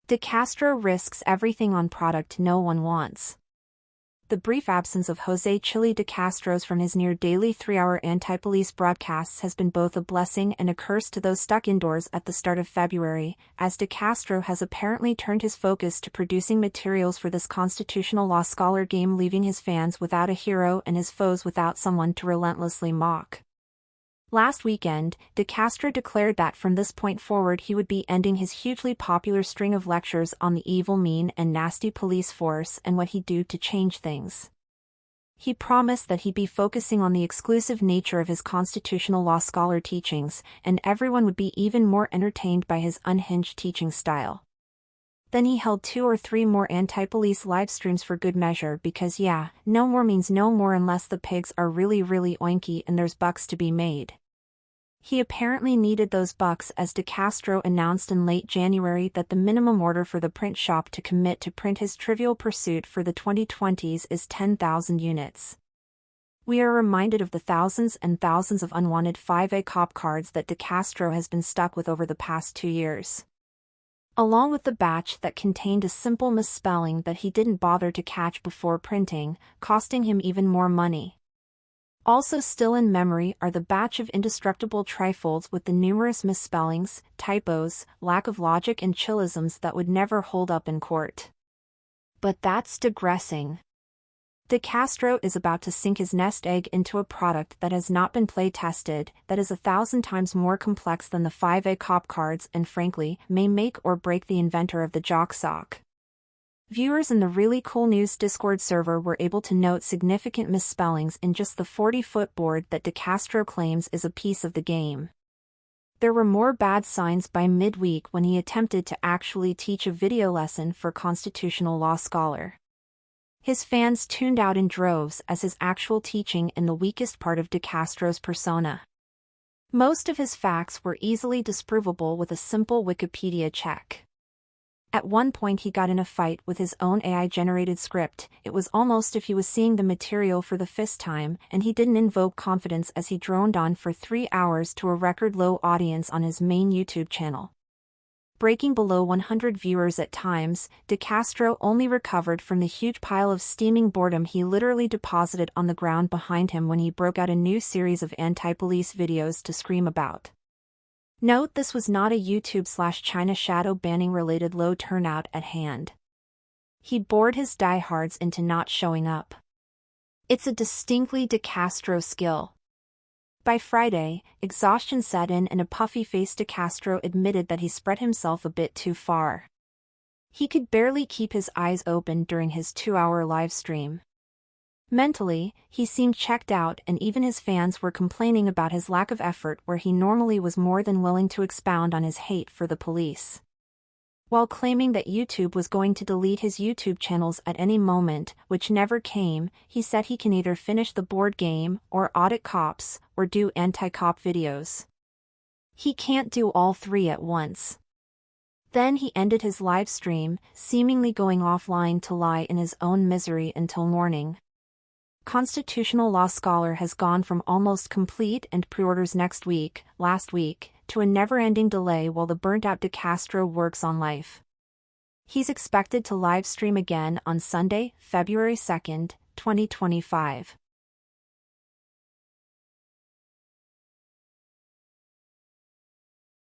DeCastro risks everything on product no one wants. The brief absence of Jose Chille DeCastros from his near-daily 3-hour anti-police broadcasts has been both a blessing and a curse to those stuck indoors at the start of February, as DeCastro has apparently turned his focus to producing materials for this constitutional law scholar game, leaving his fans without a hero and his foes without someone to relentlessly mock. Last weekend, DeCastro declared that from this point forward he would be ending his hugely popular string of lectures on the evil, mean, and nasty police force and what he'd do to change things. He promised that he'd be focusing on the exclusive nature of his constitutional law scholar teachings, and everyone would be even more entertained by his unhinged teaching style. Then he held 2 or 3 more anti-police live streams for good measure because no more means no more unless the pigs are really oinky and there's bucks to be made. He apparently needed those bucks, as DeCastro announced in late January that the minimum order for the print shop to commit to print his Trivial Pursuit for the 2020s is 10,000 units. We are reminded of the thousands and thousands of unwanted 5A cop cards that DeCastro has been stuck with over the past 2 years. Along with the batch that contained a simple misspelling that he didn't bother to catch before printing, costing him even more money. Also still in memory are the batch of indestructible trifolds with the numerous misspellings, typos, lack of logic and chillisms that would never hold up in court. But that's digressing. DeCastro is about to sink his nest egg into a product that has not been play-tested, that is 1,000 times more complex than the 5A cop cards and frankly, may make or break the inventor of the jock sock. Viewers in the ReallyCoolNews Discord server were able to note significant misspellings in just the 40-foot board that DeCastro claims is a piece of the game. There were more bad signs by midweek when he attempted to actually teach a video lesson for constitutional law scholar. His fans tuned out in droves as his actual teaching in the weakest part of DeCastro's persona. Most of his facts were easily disprovable with a simple Wikipedia check. At one point he got in a fight with his own AI-generated script. It was almost as if he was seeing the material for the first time, and he didn't invoke confidence as he droned on for 3 hours to a record-low audience on his main YouTube channel. Breaking below 100 viewers at times, DeCastro only recovered from the huge pile of steaming boredom he literally deposited on the ground behind him when he broke out a new series of anti-police videos to scream about. Note this was not a YouTube/China shadow banning related low turnout at hand. He bored his diehards into not showing up. It's a distinctly DeCastro skill. By Friday, exhaustion set in and a puffy-faced DeCastro admitted that he spread himself a bit too far. He could barely keep his eyes open during his 2-hour live stream. Mentally, he seemed checked out, and even his fans were complaining about his lack of effort where he normally was more than willing to expound on his hate for the police. While claiming that YouTube was going to delete his YouTube channels at any moment, which never came, he said he can either finish the board game, or audit cops, or do anti-cop videos. He can't do all 3 at once. Then he ended his live stream, seemingly going offline to lie in his own misery until morning. Constitutional law scholar has gone from almost complete and pre-orders last week, to a never-ending delay while the burnt-out DeCastro works on life. He's expected to live stream again on Sunday, February 2nd, 2025.